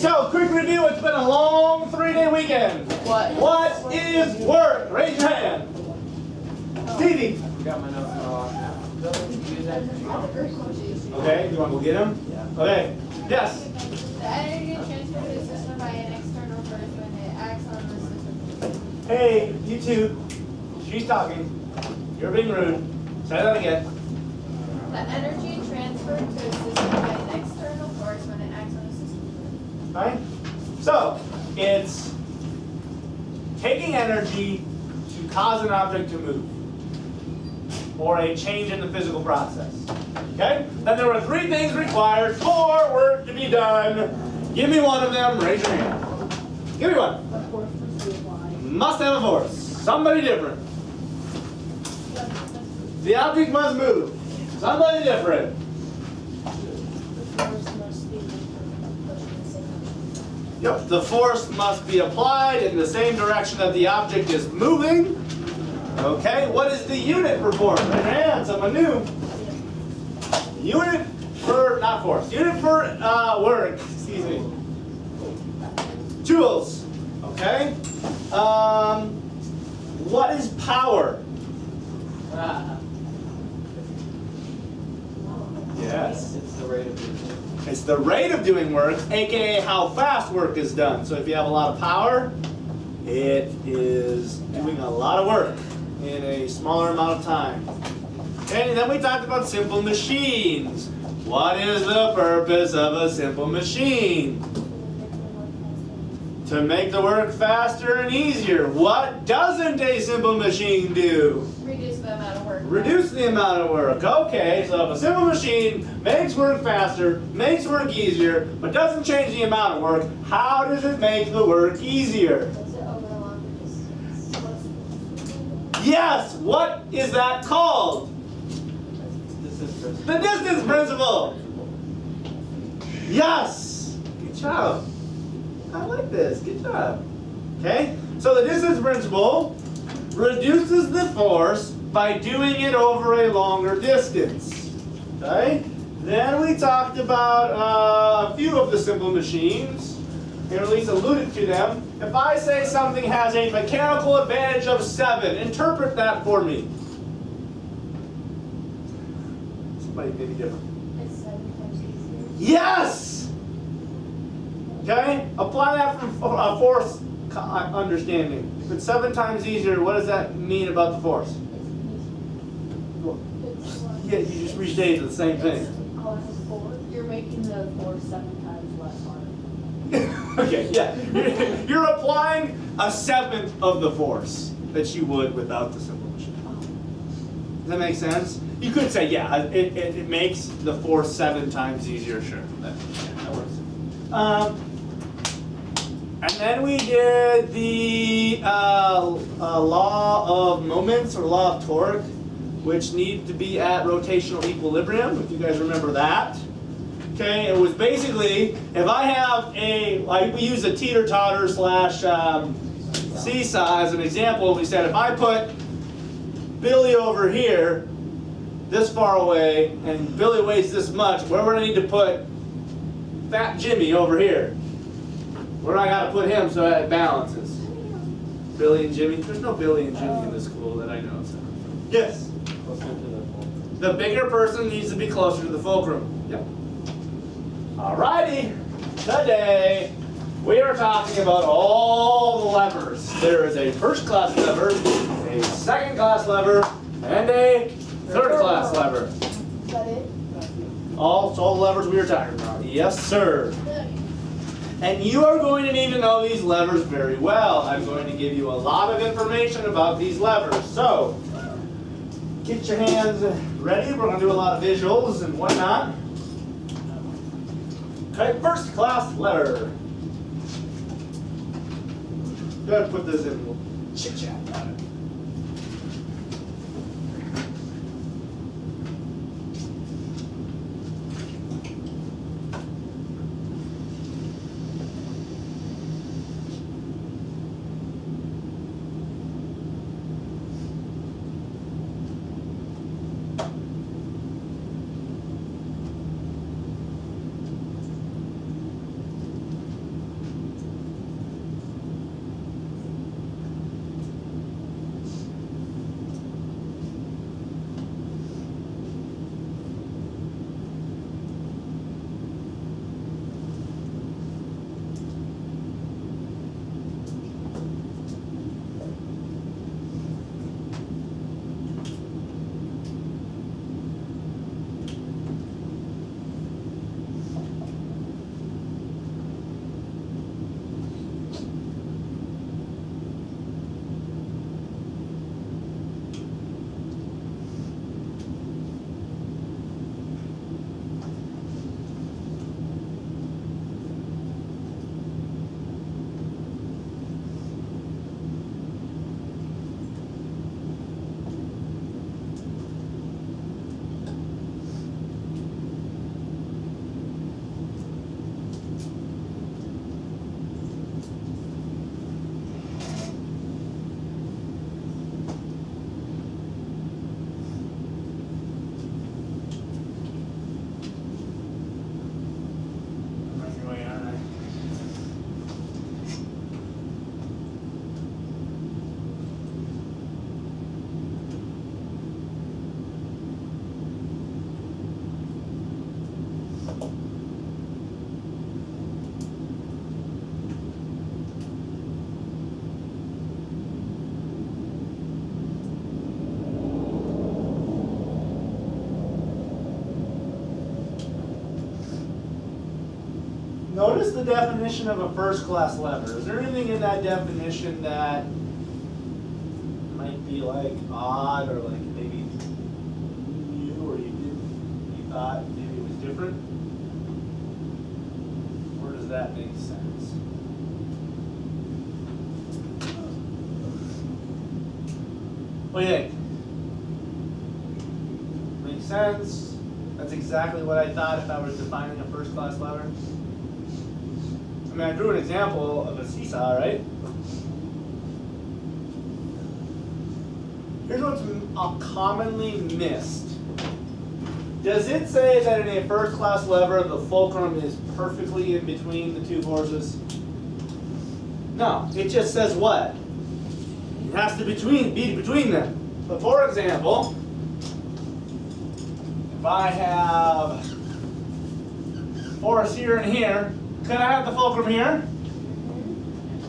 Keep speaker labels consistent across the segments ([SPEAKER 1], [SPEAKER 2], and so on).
[SPEAKER 1] So, quick review, it's been a long 3-day weekend. What is work? Raise your hand. Stevie.
[SPEAKER 2] Got my notes off now.
[SPEAKER 1] Okay, you want to go get him?
[SPEAKER 2] Yeah.
[SPEAKER 1] Okay, yes.
[SPEAKER 3] The energy is transferred to the system by an external force when it acts on the system.
[SPEAKER 1] Hey, you two. She's talking. You're being rude. Say that again.
[SPEAKER 3] The energy transferred to the system by an external force when it acts on the system.
[SPEAKER 1] Right? So, it's taking energy to cause an object to move, or a change in the physical process. Okay? Then there were 3 things required for work to be done. Give me one of them. Raise your hand. Give me one. Must have a force. Somebody different. The object must move. Somebody different. Yep, the force must be applied in the same direction that the object is moving. Okay, what is the unit for force? Raise your hand, someone new. Unit for, not force, unit for work, excuse me. Joules, okay? What is power? Yes.
[SPEAKER 2] It's the rate of doing it.
[SPEAKER 1] It's the rate of doing work, aka how fast work is done. So if you have a lot of power, it is doing a lot of work in a smaller amount of time. Okay, and then we talked about simple machines. What is the purpose of a simple machine? To make the work faster and easier. What doesn't a simple machine do?
[SPEAKER 3] Reduce the amount of work.
[SPEAKER 1] Reduce the amount of work. Okay, so if a simple machine makes work faster, makes work easier, but doesn't change the amount of work, how does it make the work easier?
[SPEAKER 3] Does it over a longer distance?
[SPEAKER 1] Yes, what is that called? The distance principle. Yes. Good job. I like this. Good job. Okay, so the distance principle reduces the force by doing it over a longer distance. Okay? Then we talked about a few of the simple machines, or at least alluded to them. If I say something has a mechanical advantage of 7, interpret that for me. Somebody maybe different.
[SPEAKER 3] It's 7 times easier.
[SPEAKER 1] Yes! Okay? Apply that from a force understanding. If it's 7 times easier, what does that mean about the force? Yeah, you just restated the same thing.
[SPEAKER 4] You're making the force 7 times less hard.
[SPEAKER 1] Okay, yeah. You're applying a 1/7 of the force that you would without the simple machine. Does that make sense? You could say, yeah, it makes the force 7 times easier, sure. That works. And then we did the law of moments, or law of torque, which need to be at rotational equilibrium, if you guys remember that. Okay, it was basically, if I have we use a teeter-totter slash seesaw as an example. We said if I put Billy over here, this far away, and Billy weighs this much, where would I need to put Fat Jimmy over here? Where do I got to put him so that it balances? Billy and Jimmy? There's no Billy and Jimmy in this school that I know. So. Yes?
[SPEAKER 2] Closer to the fulcrum.
[SPEAKER 1] The bigger person needs to be closer to the fulcrum. Yep. Alrighty. Today, we are talking about all the levers. There is a first class lever, a second class lever, and a third class lever.
[SPEAKER 3] Is that it?
[SPEAKER 1] All the levers we are talking about. Yes, sir. And you are going to need to know these levers very well. I'm going to give you a lot of information about these levers. So, get your hands ready. We're going to do a lot of visuals and whatnot. Okay, first class lever. Go ahead and put this in. We'll chit chat about it. Notice the definition of a first-class lever. Is there anything in that definition that might be like odd or like maybe new or you thought maybe it was different? Or does that make sense? What do you think? Makes sense? That's exactly what I thought if I was defining a first-class lever. I mean, I drew an example of a seesaw, right? Here's what's commonly missed. Does it say that in a first-class lever, the fulcrum is perfectly in between the two forces? No, it just says what? It has to be between them. But for example, if I have force here and here, could I have the fulcrum here?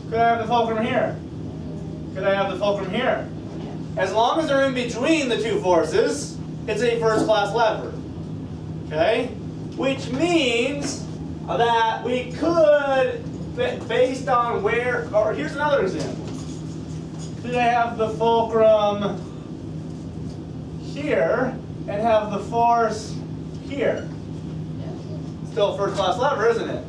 [SPEAKER 1] Could I have the fulcrum here? Could I have the fulcrum here? As long as they're in between the two forces, it's a first-class lever. Okay? Which means that we could, based on where, or here's another example. Could I have the fulcrum here and have the force here? Still a first-class lever, isn't it?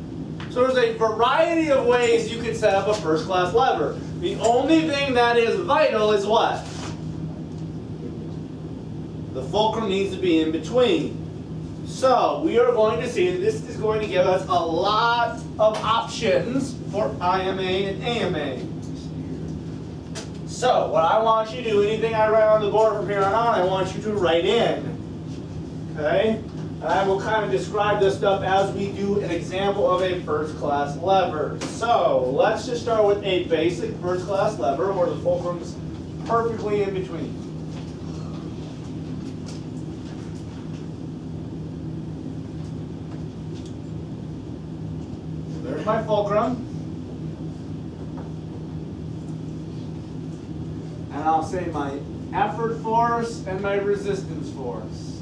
[SPEAKER 1] So there's a variety of ways you could set up a first-class lever. The only thing that is vital is what? The fulcrum needs to be in between. So we are going to see that this is going to give us a lot of options for IMA and AMA. So what I want you to do, anything I write on the board from here on out, I want you to write in. Okay? And I will kind of describe this stuff as we do an example of a first-class lever. So let's just start with a basic first-class lever where the fulcrum's perfectly in between. There's my fulcrum. And I'll say my effort force and my resistance force.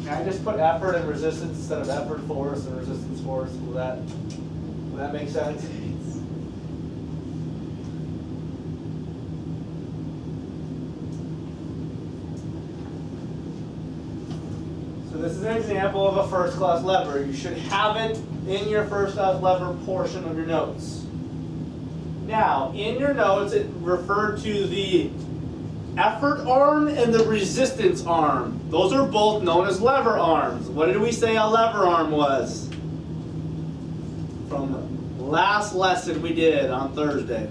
[SPEAKER 1] Can I just put effort and resistance instead of effort force and resistance force? Will that make sense? So this is an example of a first-class lever. You should have it in your first-class lever portion of your notes. Now, in your notes, it referred to the effort arm and the resistance arm. Those are both known as lever arms. What did we say a lever arm was? From the last lesson we did on Thursday.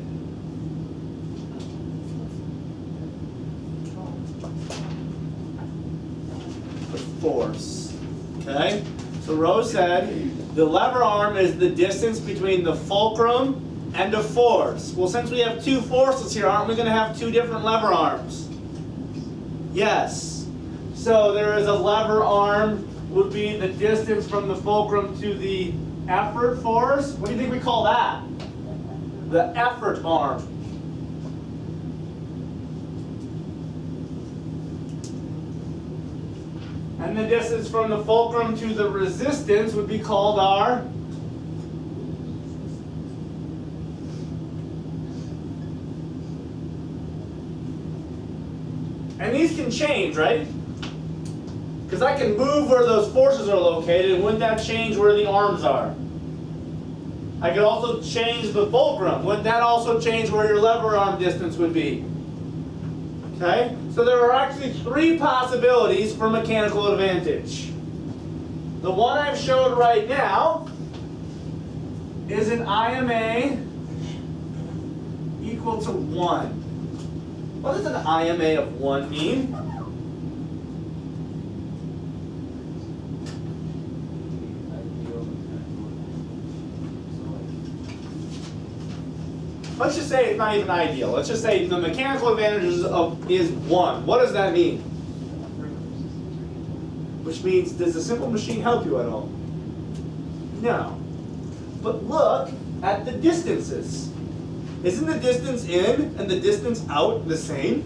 [SPEAKER 1] The force. Okay? So Rose said the lever arm is the distance between the fulcrum and a force. Well, since we have two forces here, aren't we going to have two different lever arms? Yes. So there is a lever arm would be the distance from the fulcrum to the effort force. What do you think we call that? The effort arm. And the distance from the fulcrum to the resistance would be called our and these can change, right? Because I can move where those forces are located, and wouldn't that change where the arms are? I could also change the fulcrum. Wouldn't that also change where your lever arm distance would be? Okay? So there are actually three possibilities for mechanical advantage. The one I've showed right now is an IMA equal to 1. What does an IMA of 1 mean? Let's just say it's not even ideal. Let's just say the mechanical advantage is 1. What does that mean? Which means, does the simple machine help you at all? No. But look at the distances. Isn't the distance in and the distance out the same?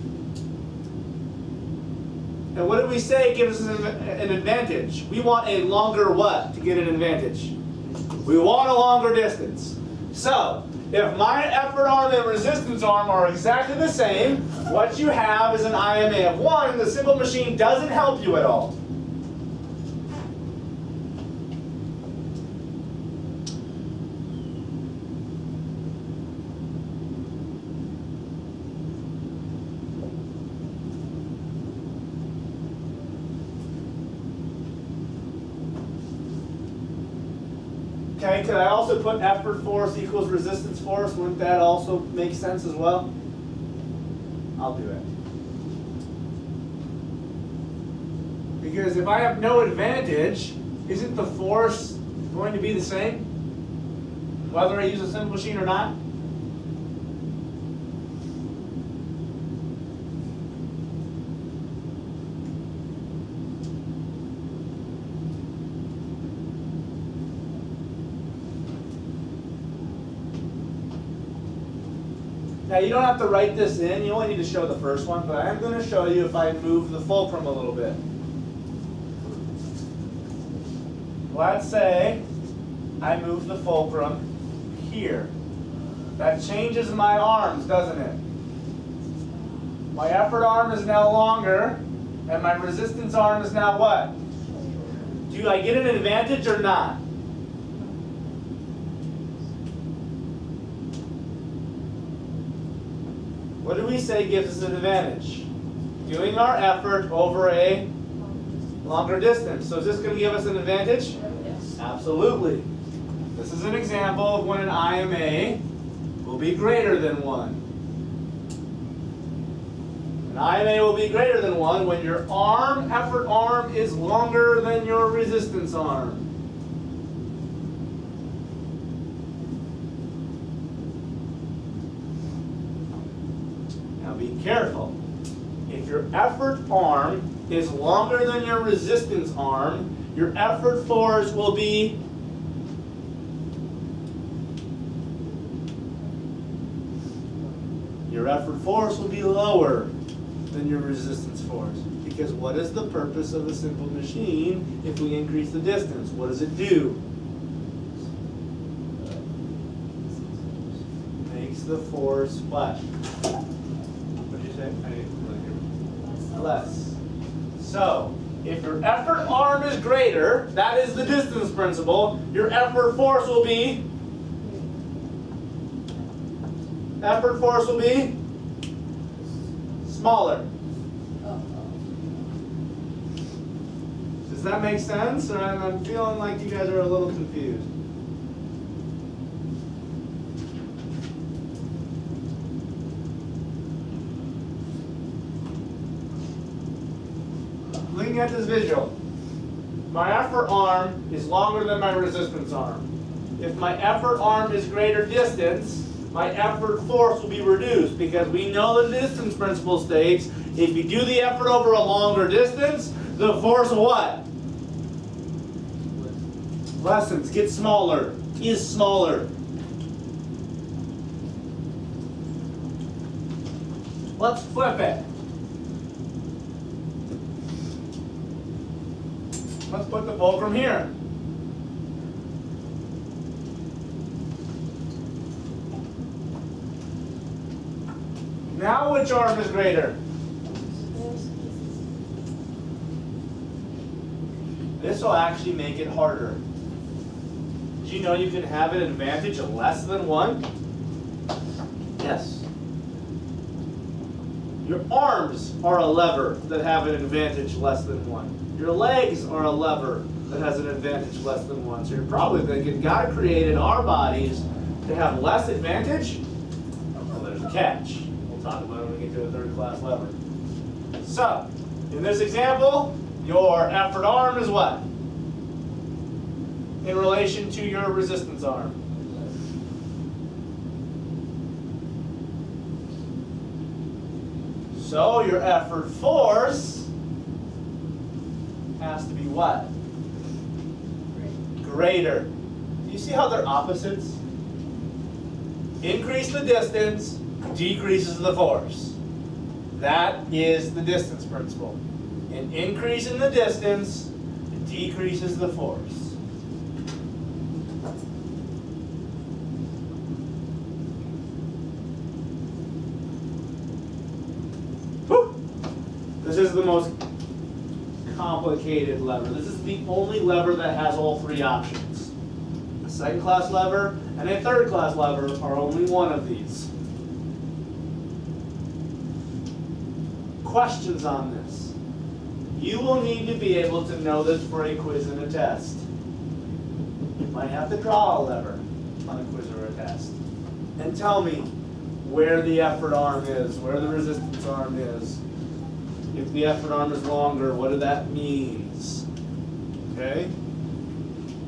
[SPEAKER 1] And what did we say gives us an advantage? We want a longer what to get an advantage? We want a longer distance. So, if my effort arm and resistance arm are exactly the same, what you have is an IMA of 1, and the simple machine doesn't help you at all. Okay, could I also put effort force equals resistance force? Wouldn't that also make sense as well? I'll do it. Because if I have no advantage, isn't the force going to be the same? Whether I use a simple machine or not? Now you don't have to write this in, you only need to show the first one, but I am going to show you if I move the fulcrum a little bit. Let's say I move the fulcrum here. That changes my arms, doesn't it? My effort arm is now longer, and my resistance arm is now what? Do I get an advantage or not? What do we say gives us an advantage? Doing our effort over a longer distance. So is this going to give us an advantage?
[SPEAKER 3] Yes.
[SPEAKER 1] Absolutely. This is an example of when an IMA will be greater than 1. An IMA will be greater than 1 when your effort arm is longer than your resistance arm. Be careful. If your effort arm is longer than your resistance arm, your effort force will be lower than your resistance force. Because what is the purpose of a simple machine if we increase the distance? What does it do? Makes the force what? Less. So, if your effort arm is greater, that is the distance principle, your effort force will be smaller. Does that make sense? Or I'm feeling like you guys are a little confused. Looking at this visual, my effort arm is longer than my resistance arm. If my effort arm is greater distance, my effort force will be reduced because we know the distance principle states if you do the effort over a longer distance, the force will what? Lessens, gets smaller, is smaller. Let's flip it. Let's put the fulcrum here. Now which arm is greater? This will actually make it harder. Did you know you can have an advantage of less than 1? Yes. Your arms are a lever that have an advantage less than 1. Your legs are a lever that has an advantage less than 1. So you're probably thinking, God created our bodies to have less advantage? Well, there's a catch. We'll talk about it when we get to a third class lever. So, in this example, your effort arm is what? In relation to your resistance arm. So your effort force has to be what? Greater. Do you see how they're opposites? Increase the distance, decreases the force. That is the distance principle. An increase in the distance decreases the force. Whew. This is the most complicated lever. This is the only lever that has all three options. A second class lever and a third class lever are only one of these. Questions on this. You will need to be able to know this for a quiz and a test. You might have to draw a lever on a quiz or a test. And tell me where the effort arm is, where the resistance arm is. If the effort arm is longer, what that means. Okay?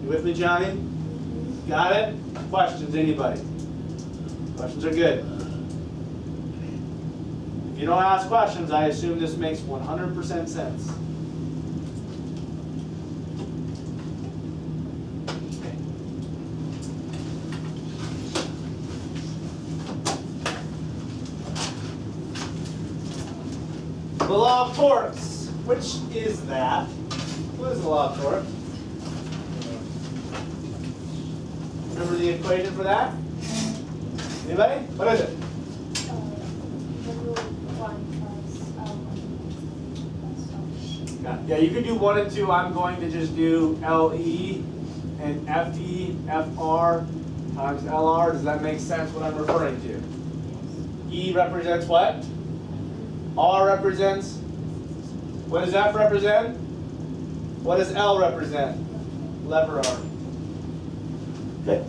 [SPEAKER 1] You with me, Johnny? Got it? Questions, anybody? Questions are good. If you don't ask questions, I assume this makes 100% sense. The law of torques. Which is that? What is the law of torque? Remember the equation for that? Anybody? What is it? Yeah, you can do 1 and 2. I'm going to just do LE and FE, FR times LR. Does that make sense what I'm referring to? E represents what? R represents? What does F represent? What does L represent? Lever arm. Okay.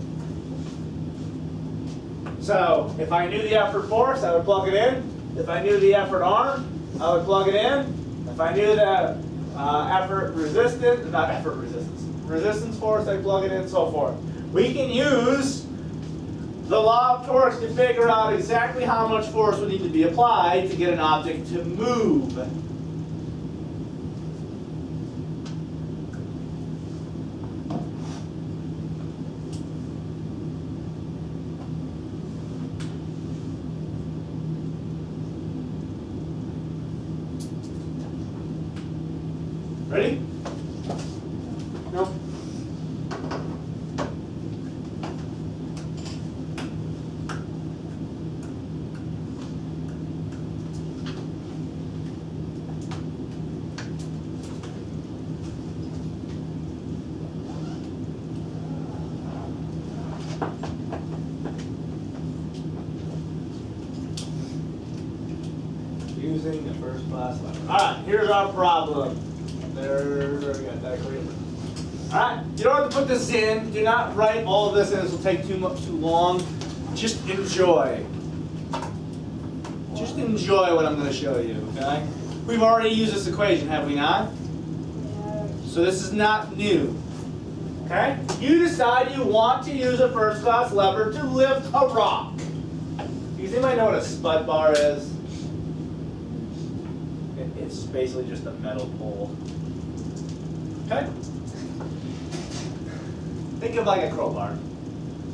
[SPEAKER 1] So, if I knew the effort force, I would plug it in. If I knew the effort arm, I would plug it in. If I knew the resistance force, I plug it in, so forth. We can use the law of torques to figure out exactly how much force would need to be applied to get an object to move. Ready? No? Using the first class lever. All right, here's our problem. There we go. Alright, you don't have to put this in. Do not write all of this in. This will take too long. Just enjoy. Just enjoy what I'm going to show you, okay? We've already used this equation, have we not? So this is not new. Okay? You decide you want to use a first class lever to lift a rock. Does anybody know what a spud bar is? It's basically just a metal pole. Okay? Think of like a crowbar.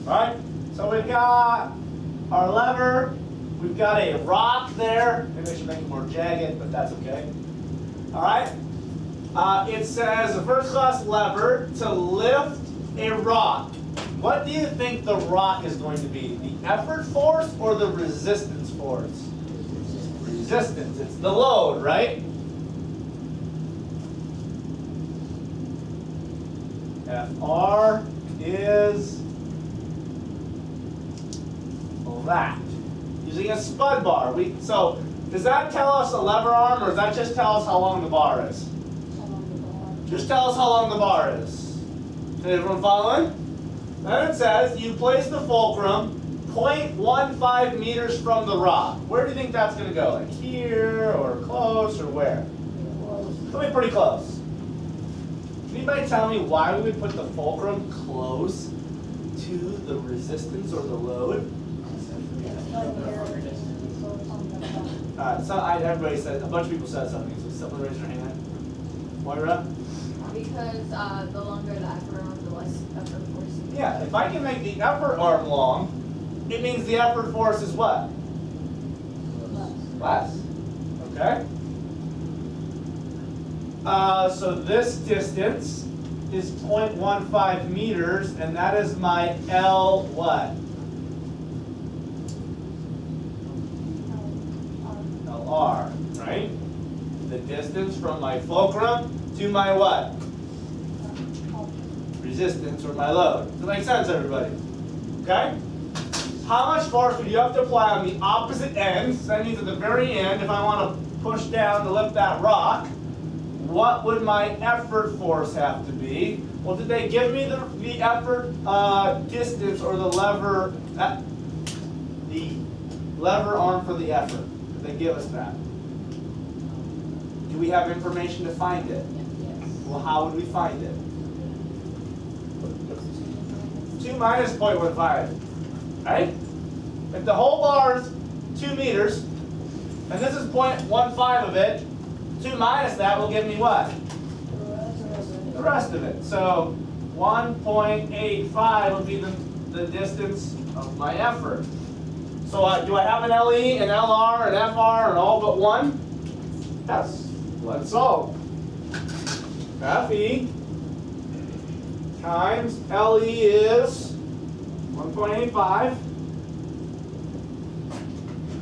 [SPEAKER 1] Alright? So we've got our lever, we've got a rock there. Maybe I should make it more jagged, but that's okay. Alright? It says a first class lever to lift a rock. What do you think the rock is going to be? The effort force or the resistance force? Resistance. It's the load, right? Fr is that. Using a spud bar. So does that tell us a lever arm, or does that just tell us how long the bar is? Just tell us how long the bar is. Is everyone following? Then it says you place the fulcrum 0.15 meters from the rock. Where do you think that's going to go? Like here, or close, or where? It'll be pretty close. Can anybody tell me why we would put the fulcrum close to the resistance or the load? So everybody said, a bunch of people said something, so someone raise their hand. Moira?
[SPEAKER 3] Because the longer the effort arm, the less effort force.
[SPEAKER 1] Yeah, if I can make the effort arm long, it means the effort force is what? Less. Okay? So this distance is 0.15 meters, and that is my L what? LR, right? The distance from my fulcrum to my what? Resistance or my load. Does that make sense, everybody? Okay? How much force would you have to apply on the opposite ends? So that means at the very end, if I want to push down to lift that rock, what would my effort force have to be? Well, did they give me the effort distance or the lever arm for the effort? Did they give us that? Do we have information to find it?
[SPEAKER 3] Yes.
[SPEAKER 1] Well, how would we find it? 2 minus 0.15, right? If the whole bar is 2 meters, and this is 0.15 of it, 2 minus that will give me what? The rest of it. So 1.85 would be the distance of my effort. So do I have an LE, an LR, an FR, and all but one? Yes. Let's solve. FE times LE is 1.85.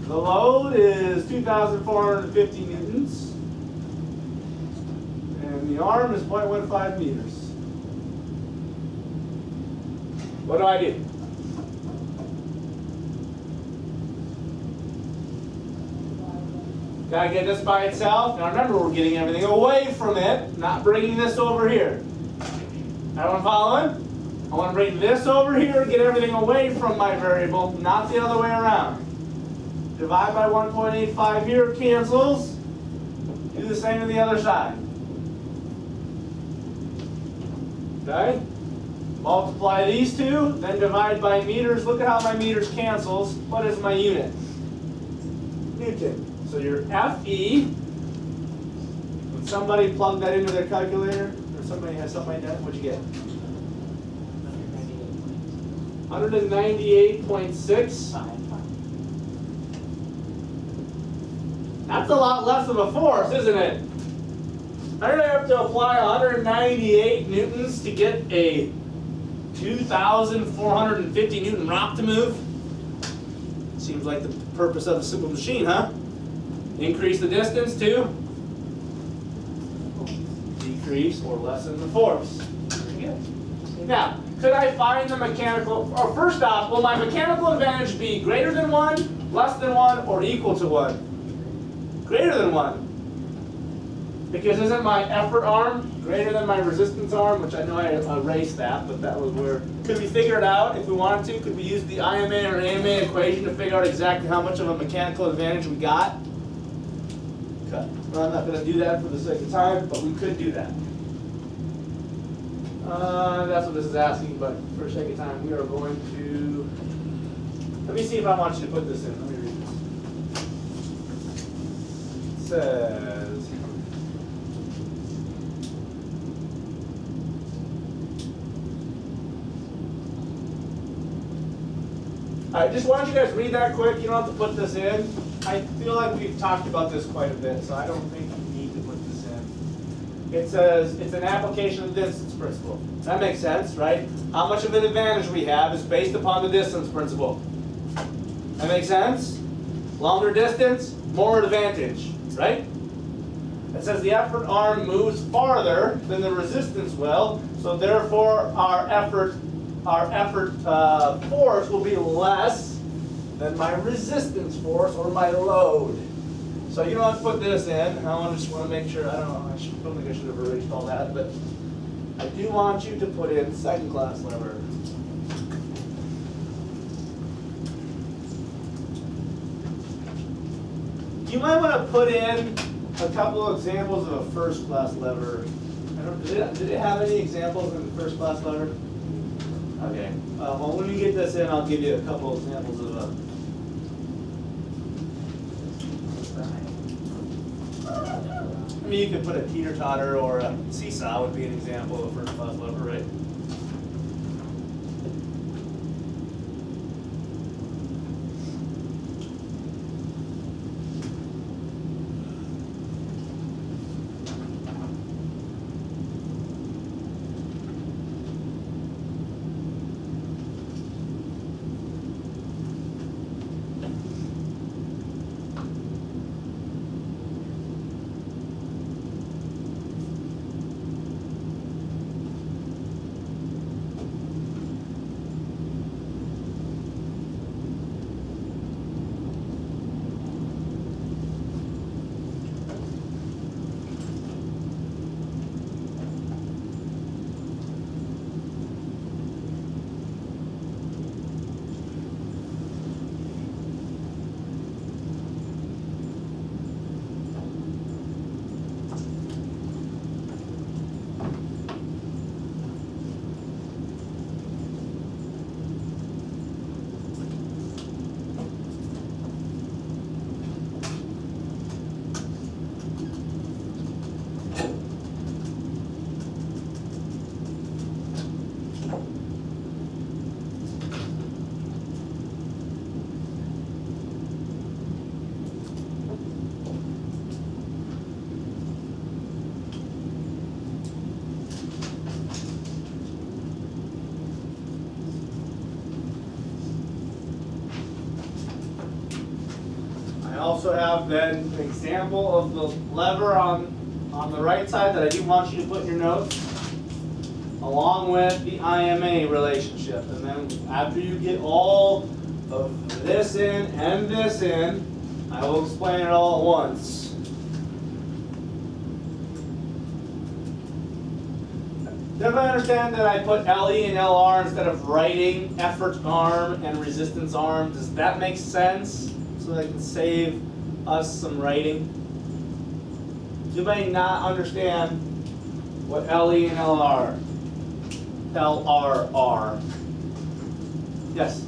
[SPEAKER 1] The load is 2,450 newtons. And the arm is 0.15 meters. What do I do? Gotta get this by itself. Now remember, we're getting everything away from it, not bringing this over here. Everyone following? I want to bring this over here, get everything away from my variable, not the other way around. Divide by 1.85 here, cancels. Do the same to the other side. Okay? Multiply these two, then divide by meters. Look at how my meters cancels. What is my unit? Newton. So your FE, when somebody plugged that into their calculator, or somebody has something like that, what'd you get? 198.6. That's a lot less of a force, isn't it? I really have to apply 198 newtons to get a 2,450 newton rock to move. Seems like the purpose of a simple machine, huh? Increase the distance to decrease or lessen the force. Very good. Now, could I find the mechanical, or first off, will my mechanical advantage be greater than 1, less than 1, or equal to 1? Greater than 1. Because isn't my effort arm greater than my resistance arm? Which I know I erased that, but that was where. Could we figure it out if we wanted to? Could we use the IMA or AMA equation to figure out exactly how much of a mechanical advantage we got? Okay. Well, I'm not going to do that for the sake of time, but we could do that. That's what this is asking, but for the sake of time, we are going to. Let me see if I want you to put this in. Let me read this. It says. I just want you guys to read that quick. You don't have to put this in. I feel like we've talked about this quite a bit, so I don't think you need to put this in. It says it's an application of the distance principle. That makes sense, right? How much of an advantage we have is based upon the distance principle. That makes sense? Longer distance, more advantage, right? It says the effort arm moves farther than the resistance will, so therefore our effort force will be less than my resistance force or my load. So you don't have to put this in. I just want to make sure. I don't know. I don't think I should have erased all that, but I do want you to put in second class lever. You might want to put in a couple of examples of a first class lever. Did it have any examples in the first class lever? Okay. Well, when we get this in, I'll give you a couple examples of I mean, you could put a teeter-totter or a seesaw would be an example of a first-class lever, right? also have then an example of the lever on the right side that I do want you to put in your notes, along with the IMA relationship. And then after you get all of this in and this in, I will explain it all at once. Does everybody understand that I put LE and LR instead of writing effort arm and resistance arm? Does that make sense? So that I can save us some writing? Does anybody not understand what LE and LR are? Yes?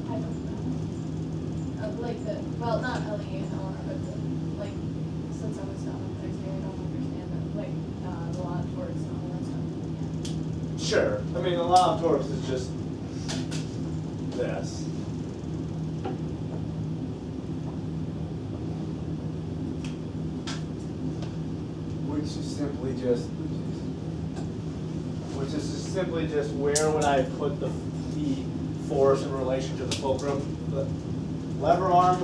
[SPEAKER 3] I don't know. Like the, well, not LE and LR, but the, like, since I was done with Thursday, I don't understand that, like, the law of torques and all that stuff.
[SPEAKER 1] Sure. I mean, the law of torques is just this. Which is simply just where would I put the force in relation to the fulcrum. The lever arm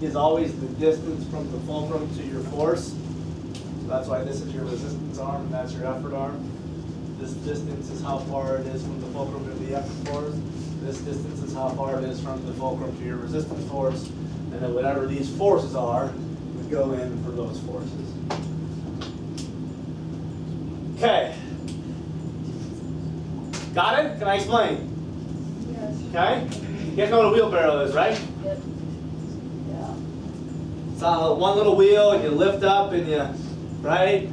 [SPEAKER 1] is always the distance from the fulcrum to your force. So that's why this is your resistance arm and that's your effort arm. This distance is how far it is from the fulcrum to the effort force. This distance is how far it is from the fulcrum to your resistance force. And then whatever these forces are, would go in for those forces. Okay. Got it? Can I explain?
[SPEAKER 4] Yes.
[SPEAKER 1] Okay? You guys know what a wheelbarrow is, right?
[SPEAKER 4] Yep. Yeah.
[SPEAKER 1] It's on one little wheel and you lift up and you, right?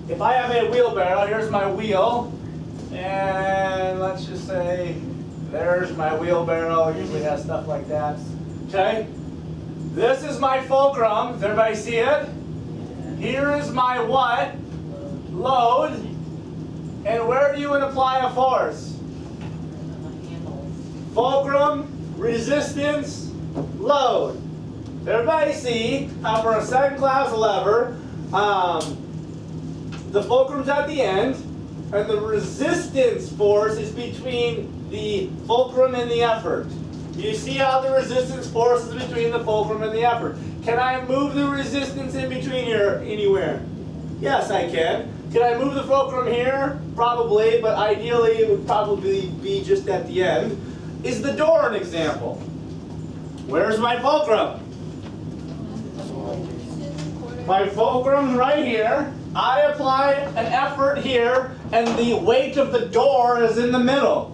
[SPEAKER 1] If I have a wheelbarrow, here's my wheel, and let's just say there's my wheelbarrow. Usually has stuff like that. Okay? This is my fulcrum. Does everybody see it? Here is my what? Load. And where do you apply a force? Fulcrum, resistance, load. Everybody see how for a second class lever, the fulcrum's at the end, and the resistance force is between the fulcrum and the effort. You see how the resistance force is between the fulcrum and the effort. Can I move the resistance in between here anywhere? Yes, I can. Can I move the fulcrum here? Probably, but ideally it would probably be just at the end. Is the door an example? Where's my fulcrum? My fulcrum's right here. I apply an effort here, and the weight of the door is in the middle.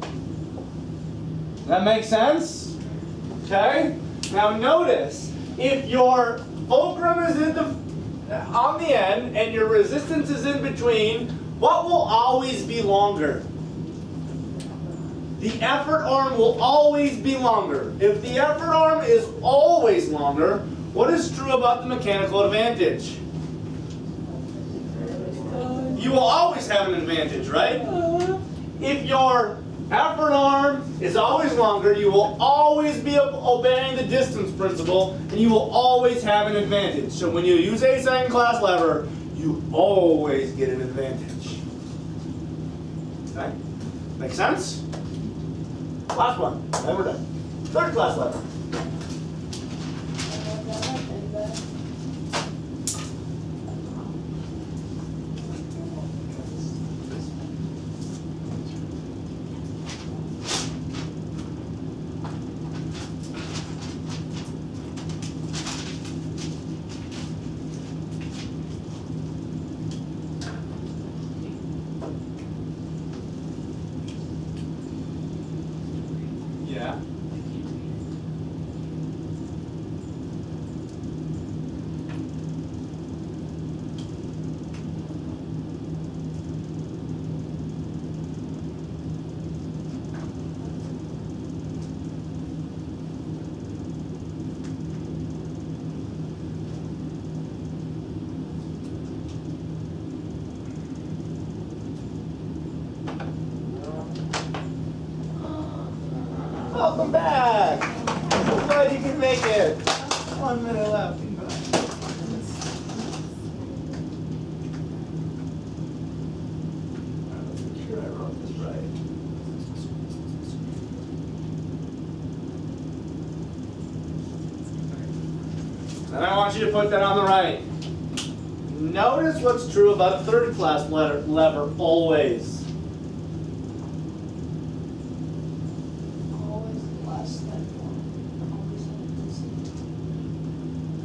[SPEAKER 1] That makes sense? Okay? Now notice, if your fulcrum is on the end and your resistance is in between, what will always be longer? The effort arm will always be longer. If the effort arm is always longer, what is true about the mechanical advantage? You will always have an advantage, right? If your effort arm is always longer, you will always be obeying the distance principle, and you will always have an advantage. So when you use a second class lever, you always get an advantage. Okay? Make sense? Last one, then we're done. Third class lever. Yeah. Welcome back. So glad you can make it. 1 minute left. Let's make sure I wrote this right. And I want you to put that on the right. Notice what's true about a third class lever always.
[SPEAKER 4] Always less than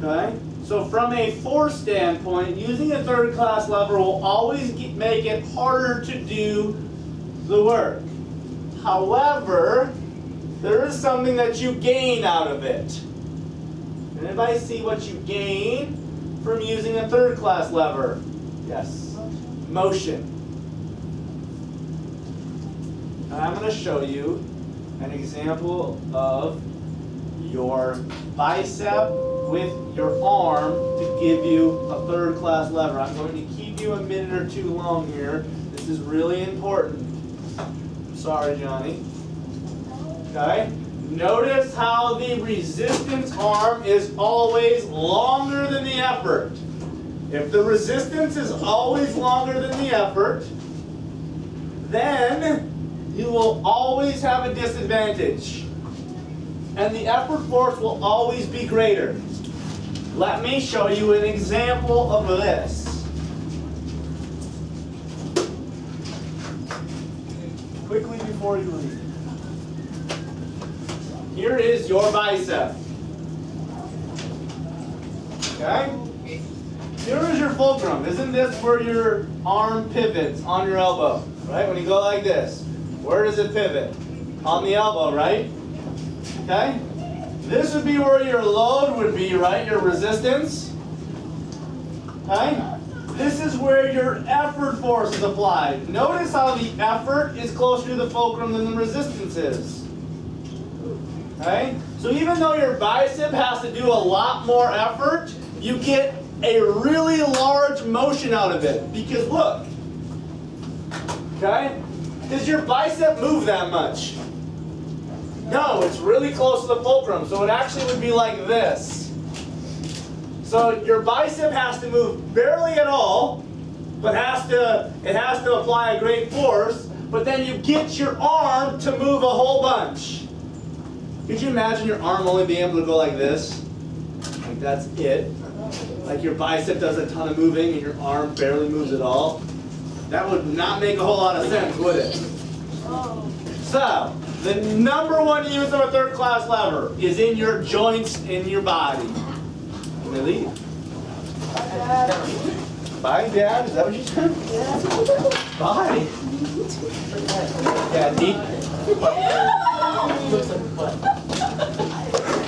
[SPEAKER 4] one.
[SPEAKER 1] Okay? So from a force standpoint, using a third class lever will always make it harder to do the work. However, there is something that you gain out of it. Anybody see what you gain from using a third class lever? Yes. Motion. And I'm going to show you an example of your bicep with your arm to give you a third class lever. I'm going to keep you a minute or two long here. This is really important. Sorry, Johnny. Okay? Notice how the resistance arm is always longer than the effort. If the resistance is always longer than the effort, then you will always have a disadvantage. And the effort force will always be greater. Let me show you an example of this. Quickly before you leave. Here is your bicep. Okay? Here is your fulcrum. Isn't this where your arm pivots on your elbow? Right? When you go like this. Where does it pivot? On the elbow, right? Okay? This would be where your load would be, right? Your resistance. Okay? This is where your effort force is applied. Notice how the effort is closer to the fulcrum than the resistance is. Okay? So even though your bicep has to do a lot more effort, you get a really large motion out of it. Because look. Okay? Does your bicep move that much? No, it's really close to the fulcrum, so it actually would be like this. So your bicep has to move barely at all, but it has to apply a great force, but then you get your arm to move a whole bunch. Could you imagine your arm only being able to go like this? Like that's it. Like your bicep does a ton of moving and your arm barely moves at all? That would not make a whole lot of sense, would it? So, the number one use of a third class lever is in your joints in your body. Can they leave? Bye, Dad. Is that what you said? Bye. Yeah, deep.